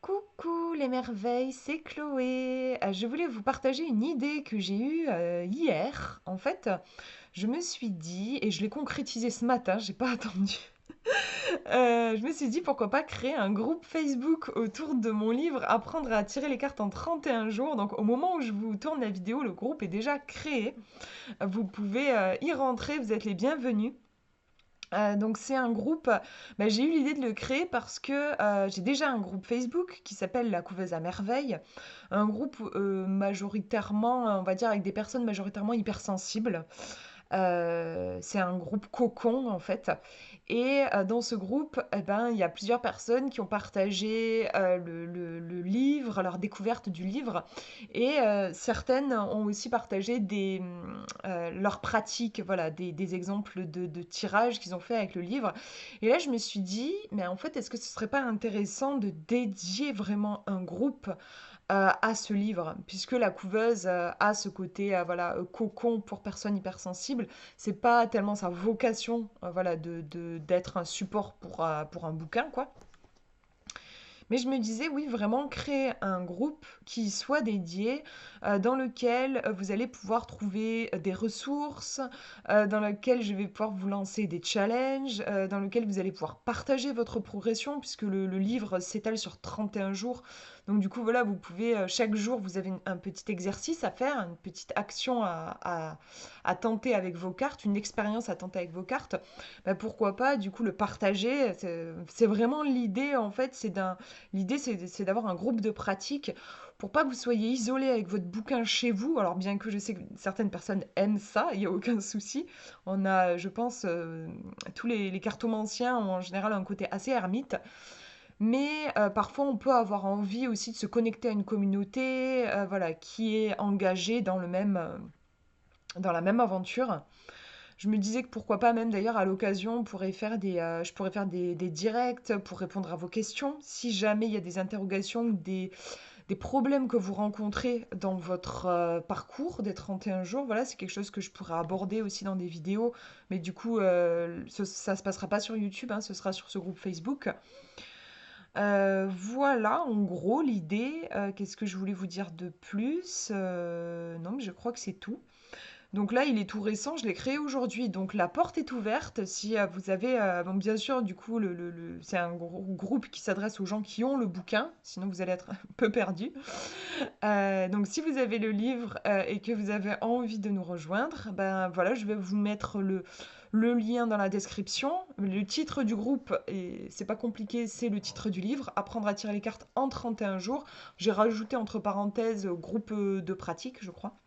Coucou les merveilles, c'est Chloé. Je voulais vous partager une idée que j'ai eue hier. En fait, je me suis dit, et je l'ai concrétisé ce matin, j'ai pas attendu. Je me suis dit pourquoi pas créer un groupe Facebook autour de mon livre Apprendre à tirer les cartes en 31 jours. Donc au moment où je vous tourne la vidéo, le groupe est déjà créé. Vous pouvez y rentrer, vous êtes les bienvenus. Donc c'est un groupe, j'ai eu l'idée de le créer parce que j'ai déjà un groupe Facebook qui s'appelle La Couveuse à Merveille. Un groupe majoritairement, on va dire, avec des personnes majoritairement hypersensibles. C'est un groupe cocon en fait. Et dans ce groupe, eh ben, il y a plusieurs personnes qui ont partagé le livre, leur découverte du livre. Et certaines ont aussi partagé leurs pratiques, voilà, des exemples de tirages qu'ils ont fait avec le livre. Et là, je me suis dit, mais en fait, est-ce que ce serait pas intéressant de dédier vraiment un groupe à ce livre, puisque la couveuse a ce côté voilà, cocon pour personnes hypersensibles. C'est pas tellement sa vocation voilà, d'être un support pour un bouquin, quoi. Mais je me disais, oui, vraiment créer un groupe qui soit dédié, dans lequel vous allez pouvoir trouver des ressources, dans lequel je vais pouvoir vous lancer des challenges, dans lequel vous allez pouvoir partager votre progression, puisque le livre s'étale sur 31 jours. Donc du coup, voilà, vous pouvez, chaque jour, vous avez un petit exercice à faire, une petite action à tenter avec vos cartes, une expérience à tenter avec vos cartes. Pourquoi pas, du coup, le partager. C'est vraiment l'idée, en fait, l'idée, c'est d'avoir un groupe de pratique pour pas que vous soyez isolé avec votre bouquin chez vous. Alors, bien que je sais que certaines personnes aiment ça, il n'y a aucun souci. On a, je pense, tous les cartomanciens ont en général un côté assez ermite. Mais parfois, on peut avoir envie aussi de se connecter à une communauté voilà, qui est engagée dans la même aventure. Je me disais que pourquoi pas même d'ailleurs à l'occasion, je pourrais faire des directs pour répondre à vos questions. Si jamais il y a des interrogations ou des problèmes que vous rencontrez dans votre parcours des 31 jours, voilà, c'est quelque chose que je pourrais aborder aussi dans des vidéos. Mais du coup, ça ne se passera pas sur YouTube, hein, ce sera sur ce groupe Facebook. Voilà, en gros, l'idée. Qu'est-ce que je voulais vous dire de plus? Non, mais je crois que c'est tout. Donc là, il est tout récent, je l'ai créé aujourd'hui. Donc la porte est ouverte. Si vous avez, bon, bien sûr, du coup, c'est un groupe qui s'adresse aux gens qui ont le bouquin, sinon vous allez être un peu perdu. Donc si vous avez le livre et que vous avez envie de nous rejoindre, ben voilà, je vais vous mettre le lien dans la description. Le titre du groupe, et c'est pas compliqué, c'est le titre du livre, Apprendre à tirer les cartes en 31 jours. J'ai rajouté entre parenthèses groupe de pratique, je crois.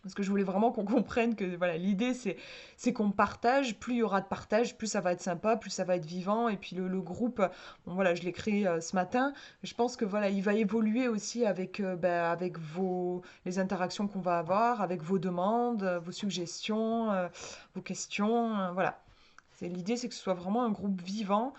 Parce que je voulais vraiment qu'on comprenne que voilà, l'idée c'est qu'on partage, plus il y aura de partage, plus ça va être sympa, plus ça va être vivant. Et puis le groupe, bon voilà, je l'ai créé ce matin. Je pense que voilà, il va évoluer aussi avec, avec les interactions qu'on va avoir, avec vos demandes, vos suggestions, vos questions, voilà. L'idée, c'est que ce soit vraiment un groupe vivant.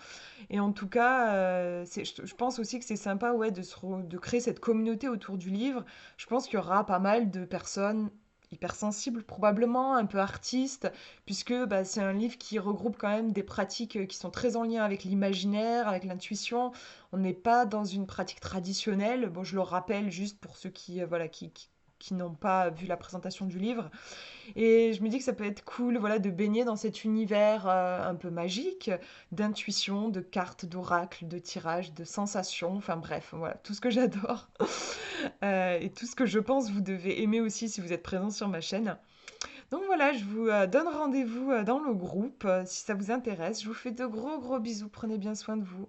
Et en tout cas, je pense aussi que c'est sympa ouais, de créer cette communauté autour du livre. Je pense qu'il y aura pas mal de personnes hypersensibles, probablement, un peu artistes, puisque bah, c'est un livre qui regroupe quand même des pratiques qui sont très en lien avec l'imaginaire, avec l'intuition. On n'est pas dans une pratique traditionnelle. Bon, je le rappelle juste pour ceux voilà, qui n'ont pas vu la présentation du livre. Et je me dis que ça peut être cool, voilà, de baigner dans cet univers un peu magique, d'intuition, de cartes, d'oracles, de tirages, de sensations, enfin bref, voilà, tout ce que j'adore et tout ce que je pense vous devez aimer aussi si vous êtes présent sur ma chaîne. Donc voilà, je vous donne rendez-vous dans le groupe si ça vous intéresse. Je vous fais de gros gros bisous, prenez bien soin de vous.